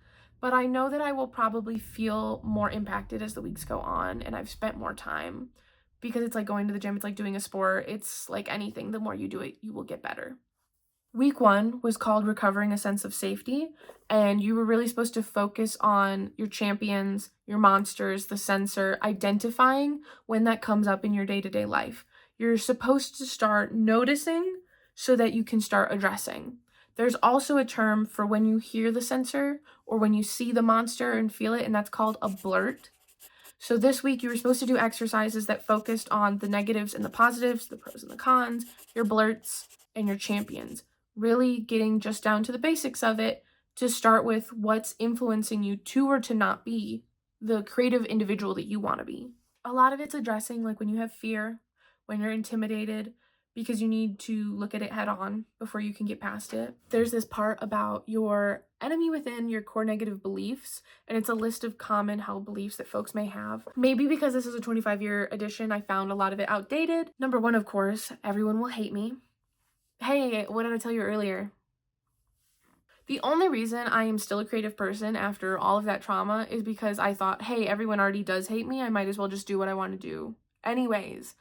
but I know that I will probably feel more impacted as the weeks go on and I've spent more time, because it's like going to the gym, it's like doing a sport, it's like anything, the more you do it, you will get better. Week one was called Recovering a Sense of Safety, and you were really supposed to focus on your champions, your monsters, the sensor, identifying when that comes up in your day-to-day life. You're supposed to start noticing so that you can start addressing. There's also a term for when you hear the sensor or when you see the monster and feel it, and that's called a blurt. So this week you were supposed to do exercises that focused on the negatives and the positives, the pros and the cons, your blurts, and your champions. Really getting just down to the basics of it to start with what's influencing you to or to not be the creative individual that you want to be. A lot of it's addressing like when you have fear, when you're intimidated, because you need to look at it head on before you can get past it. There's this part about your enemy within, your core negative beliefs, and it's a list of common held beliefs that folks may have. Maybe because this is a 25-year edition, I found a lot of it outdated. Number one, of course, everyone will hate me. Hey, what did I tell you earlier? The only reason I am still a creative person after all of that trauma is because I thought, hey, everyone already does hate me. I might as well just do what I want to do anyways.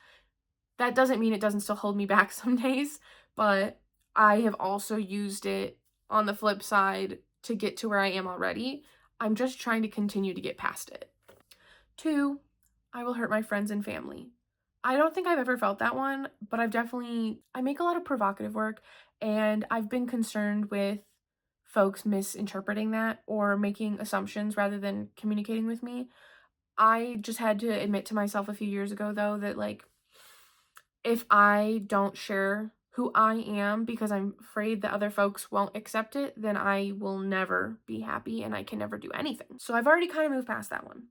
That doesn't mean it doesn't still hold me back some days, but I have also used it on the flip side to get to where I am already. I'm just trying to continue to get past it. 2, I will hurt my friends and family. I don't think I've ever felt that one, but I make a lot of provocative work, and I've been concerned with folks misinterpreting that or making assumptions rather than communicating with me. I just had to admit to myself a few years ago, though, that like, if I don't share who I am because I'm afraid that other folks won't accept it, then I will never be happy and I can never do anything. So I've already kind of moved past that one.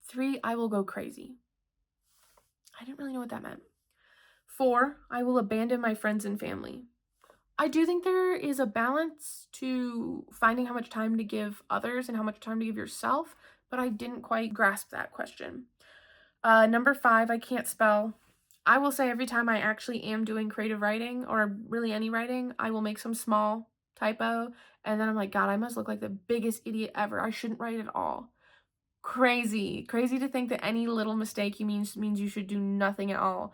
3, I will go crazy. I didn't really know what that meant. 4, I will abandon my friends and family. I do think there is a balance to finding how much time to give others and how much time to give yourself, but I didn't quite grasp that question. Number 5, I can't spell. I will say every time I actually am doing creative writing or really any writing, I will make some small typo, and then I'm like, God, I must look like the biggest idiot ever. I shouldn't write at all. Crazy to think that any little mistake means you should do nothing at all.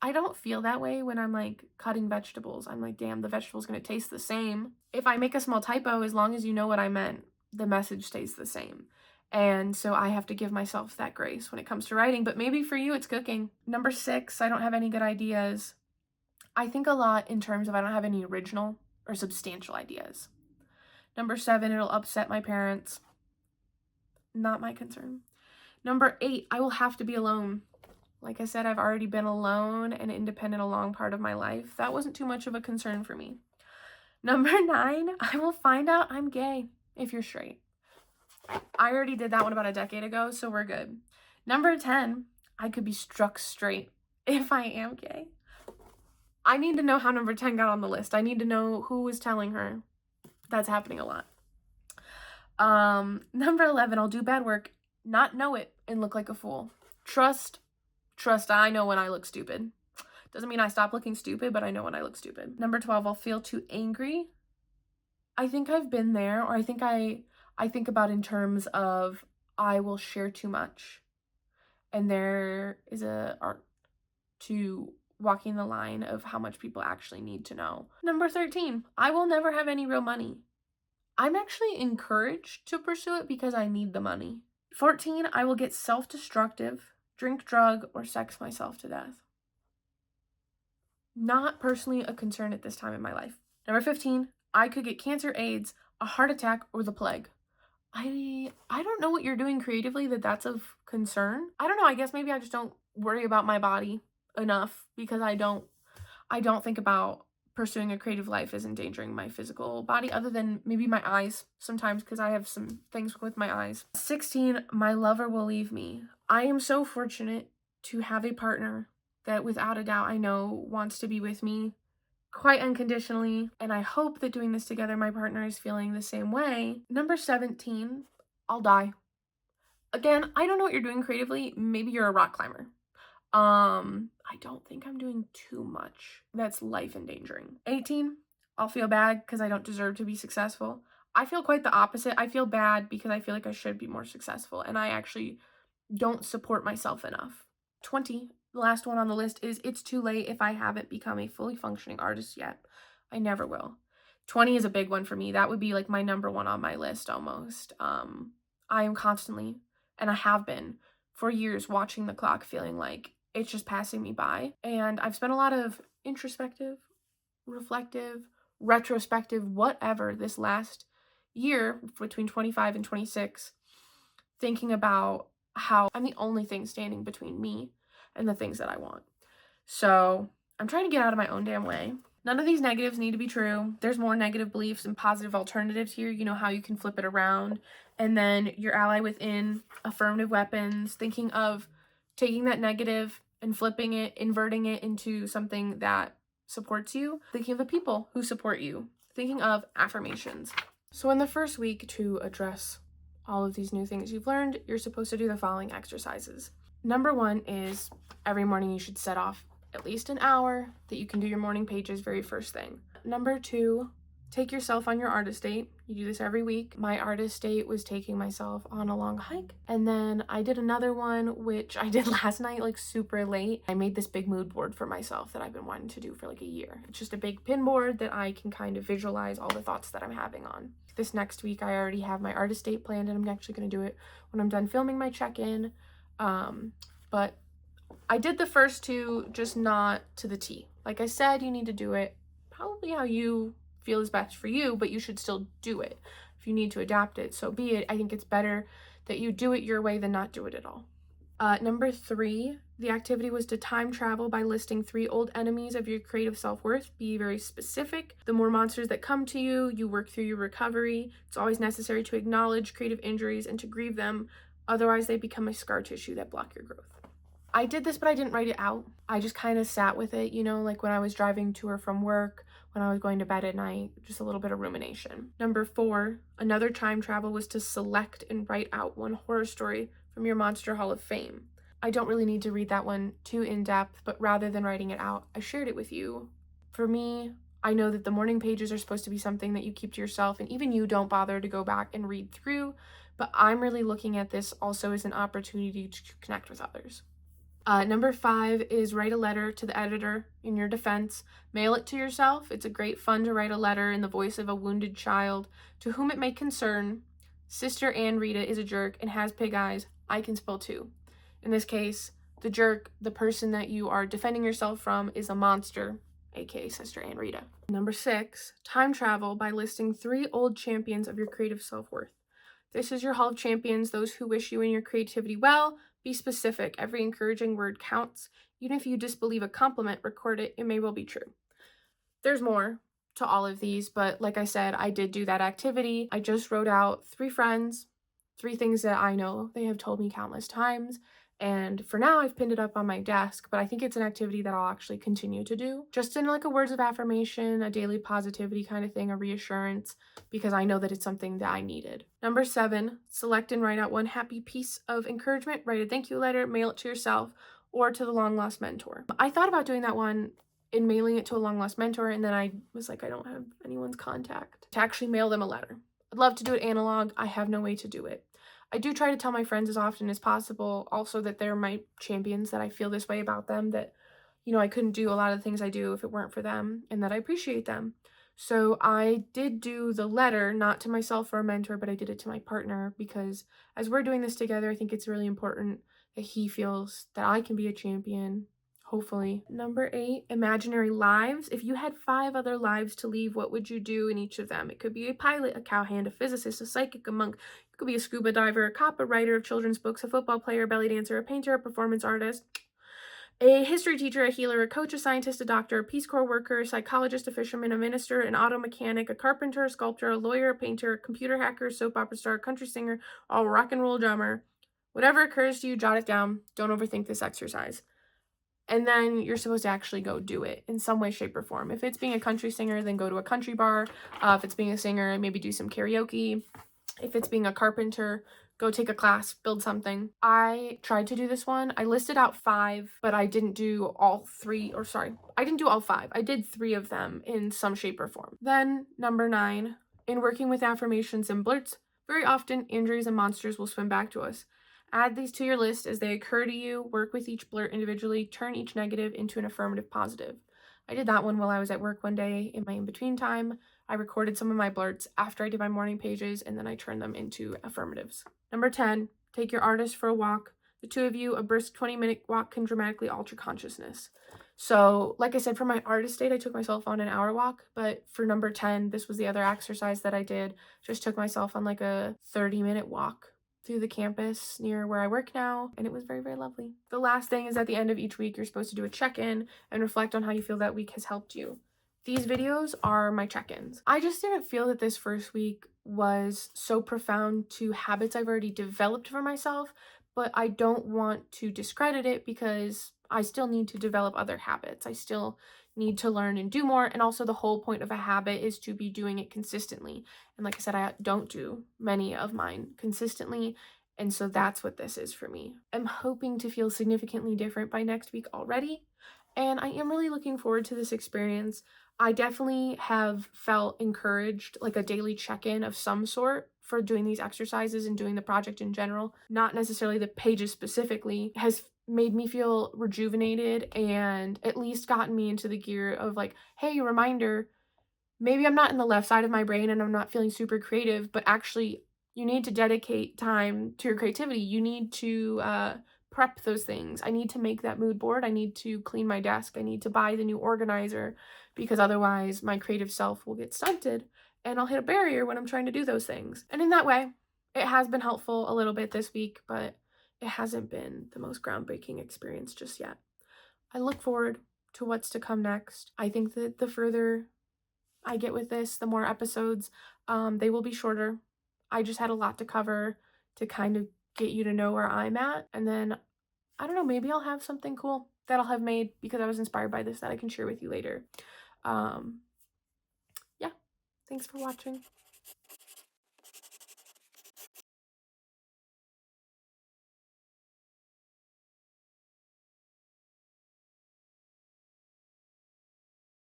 I don't feel that way when I'm like cutting vegetables. I'm like, damn, the vegetable's gonna taste the same. If I make a small typo, as long as you know what I meant, the message stays the same. And so I have to give myself that grace when it comes to writing, but maybe for you it's cooking. Number 6, I don't have any good ideas. I think a lot in terms of I don't have any original or substantial ideas. Number 7, it'll upset my parents. Not my concern. Number 8, I will have to be alone. Like I said, I've already been alone and independent a long part of my life. That wasn't too much of a concern for me. Number 9, I will find out I'm gay if you're straight. I already did that one about a decade ago, so we're good. Number 10, I could be struck straight if I am gay. I need to know how number 10 got on the list. I need to know who was telling her. That's happening a lot. Number 11, I'll do bad work, not know it, and look like a fool. Trust, I know when I look stupid. Doesn't mean I stop looking stupid, but I know when I look stupid. Number 12, I'll feel too angry. I think I've been there, or I think about in terms of I will share too much. And there is a art to walking the line of how much people actually need to know. Number 13, I will never have any real money. I'm actually encouraged to pursue it because I need the money. 14, I will get self-destructive, drink, drug, or sex myself to death. Not personally a concern at this time in my life. Number 15, I could get cancer, AIDS, a heart attack, or the plague. I don't know what you're doing creatively that's of concern. I don't know, I guess maybe I just don't worry about my body enough because I don't think about pursuing a creative life as endangering my physical body, other than maybe my eyes sometimes, because I have some things with my eyes. 16, my lover will leave me. I am so fortunate to have a partner that without a doubt I know wants to be with me quite unconditionally, and I hope that doing this together, my partner is feeling the same way. Number 17, I'll die. Again, I don't know what you're doing creatively. Maybe you're a rock climber. I don't think I'm doing too much that's life endangering. 18, I'll feel bad because I don't deserve to be successful. I feel quite the opposite. I feel bad because I feel like I should be more successful, and I actually don't support myself enough. 20, the last one on the list, is it's too late if I haven't become a fully functioning artist yet. I never will. 20 is a big one for me. That would be like my number one on my list almost. I am constantly, and I have been for years, watching the clock, feeling like it's just passing me by. And I've spent a lot of introspective, reflective, retrospective, whatever, this last year between 25 and 26, thinking about how I'm the only thing standing between me and the things that I want. So I'm trying to get out of my own damn way. None of these negatives need to be true. There's more negative beliefs and positive alternatives here. You know how you can flip it around. And then your ally within, affirmative weapons, thinking of taking that negative and flipping it, inverting it into something that supports you. Thinking of the people who support you. Thinking of affirmations. So in the first week, to address all of these new things you've learned, you're supposed to do the following exercises. Number 1 is every morning you should set off at least an hour that you can do your morning pages very first thing. Number 2, take yourself on your artist date. You do this every week. My artist date was taking myself on a long hike. And then I did another one, which I did last night, like super late. I made this big mood board for myself that I've been wanting to do for like a year. It's just a big pin board that I can kind of visualize all the thoughts that I'm having on. This next week, I already have my artist date planned, and I'm actually going to do it when I'm done filming my check-in. But I did the first 2, just not to the T. Like I said, you need to do it probably how you feel is best for you, but you should still do it. If you need to adapt it, so be it. I think it's better that you do it your way than not do it at all. Number 3, the activity was to time travel by listing 3 old enemies of your creative self-worth. Be very specific. The more monsters that come to you, you work through your recovery. It's always necessary to acknowledge creative injuries and to grieve them. Otherwise, they become a scar tissue that block your growth. I did this, but I didn't write it out. I just kind of sat with it, you know, like when I was driving to or from work, when I was going to bed at night, just a little bit of rumination. Number 4, another time travel was to select and write out 1 horror story from your Monster Hall of Fame. I don't really need to read that one too in depth, but rather than writing it out, I shared it with you. For me, I know that the morning pages are supposed to be something that you keep to yourself, and even you don't bother to go back and read through, but I'm really looking at this also as an opportunity to connect with others. Number 5 is write a letter to the editor in your defense. Mail it to yourself. It's a great fun to write a letter in the voice of a wounded child to whom it may concern. Sister Ann Rita is a jerk and has pig eyes. I can spell too. In this case, the jerk, the person that you are defending yourself from, is a monster, aka Sister Ann Rita. Number 6, time travel by listing 3 old champions of your creative self-worth. This is your Hall of Champions, those who wish you and your creativity well. Be specific. Every encouraging word counts. Even if you disbelieve a compliment, record it. It may well be true. There's more to all of these, but like I said, I did do that activity. I just wrote out 3 friends, 3 things that I know they have told me countless times. And for now, I've pinned it up on my desk, but I think it's an activity that I'll actually continue to do. Just in like a words of affirmation, a daily positivity kind of thing, a reassurance, because I know that it's something that I needed. Number 7, select and write out 1 happy piece of encouragement. Write a thank you letter, mail it to yourself or to the long lost mentor. I thought about doing that one and mailing it to a long lost mentor, and then I was like, I don't have anyone's contact to actually mail them a letter. I'd love to do it analog. I have no way to do it. I do try to tell my friends as often as possible also that they're my champions, that I feel this way about them, that, you know, I couldn't do a lot of the things I do if it weren't for them, and that I appreciate them. So I did do the letter, not to myself or a mentor, but I did it to my partner, because as we're doing this together, I think it's really important that he feels that I can be a champion, hopefully. Number 8, imaginary lives. If you had 5 other lives to leave, what would you do in each of them? It could be a pilot, a cowhand, a physicist, a psychic, a monk. It could be a scuba diver, a cop, a writer of children's books, a football player, a belly dancer, a painter, a performance artist, a history teacher, a healer, a coach, a scientist, a doctor, a Peace Corps worker, a psychologist, a fisherman, a minister, an auto mechanic, a carpenter, a sculptor, a lawyer, a painter, a computer hacker, a soap opera star, a country singer, a rock and roll drummer. Whatever occurs to you, jot it down. Don't overthink this exercise. and then you're supposed to actually go do it in some way, shape, or form. If it's being a country singer, then go to a country bar. If it's being a singer, maybe do some karaoke. If it's being a carpenter, go take a class, build something. I tried to do this one. I listed out 5, but I didn't do all 3, or sorry, I didn't do all 5. I did 3 of them in some shape or form. Then number 9, in working with affirmations and blurts, very often injuries and monsters will swim back to us. Add these to your list as they occur to you, work with each blurt individually, turn each negative into an affirmative positive. I did that one while I was at work one day in my in-between time. I recorded some of my blurts after I did my morning pages, and then I turned them into affirmatives. Number 10, take your artist for a walk. The 2 of you, a brisk 20-minute walk can dramatically alter consciousness. So, like I said, for my artist date, I took myself on an hour walk, but for number 10, this was the other exercise that I did. Just took myself on like a 30-minute walk through the campus near where I work now, and it was very, very lovely. The last thing is at the end of each week, you're supposed to do a check-in and reflect on how you feel that week has helped you. These videos are my check-ins. I just didn't feel that this first week was so profound to habits I've already developed for myself, but I don't want to discredit it because I still need to develop other habits. I still need to learn and do more, and also the whole point of a habit is to be doing it consistently. And like I said, I don't do many of mine consistently, and so that's what this is for me. I'm hoping to feel significantly different by next week already, and I am really looking forward to this experience. I definitely have felt encouraged, like a daily check-in of some sort for doing these exercises and doing the project in general. Not necessarily the pages specifically, has made me feel rejuvenated and at least gotten me into the gear of like, hey, reminder, maybe I'm not in the left side of my brain and I'm not feeling super creative, but actually you need to dedicate time to your creativity. You need to prep those things. I need to make that mood board. I need to clean my desk. I need to buy the new organizer because otherwise my creative self will get stunted and I'll hit a barrier when I'm trying to do those things. And in that way, it has been helpful a little bit this week, but it hasn't been the most groundbreaking experience just yet. I look forward to what's to come next. I think that the further I get with this, the more episodes, they will be shorter. I just had a lot to cover to kind of get you to know where I'm at. And then, I don't know, maybe I'll have something cool that I'll have made because I was inspired by this that I can share with you later. Yeah, thanks for watching.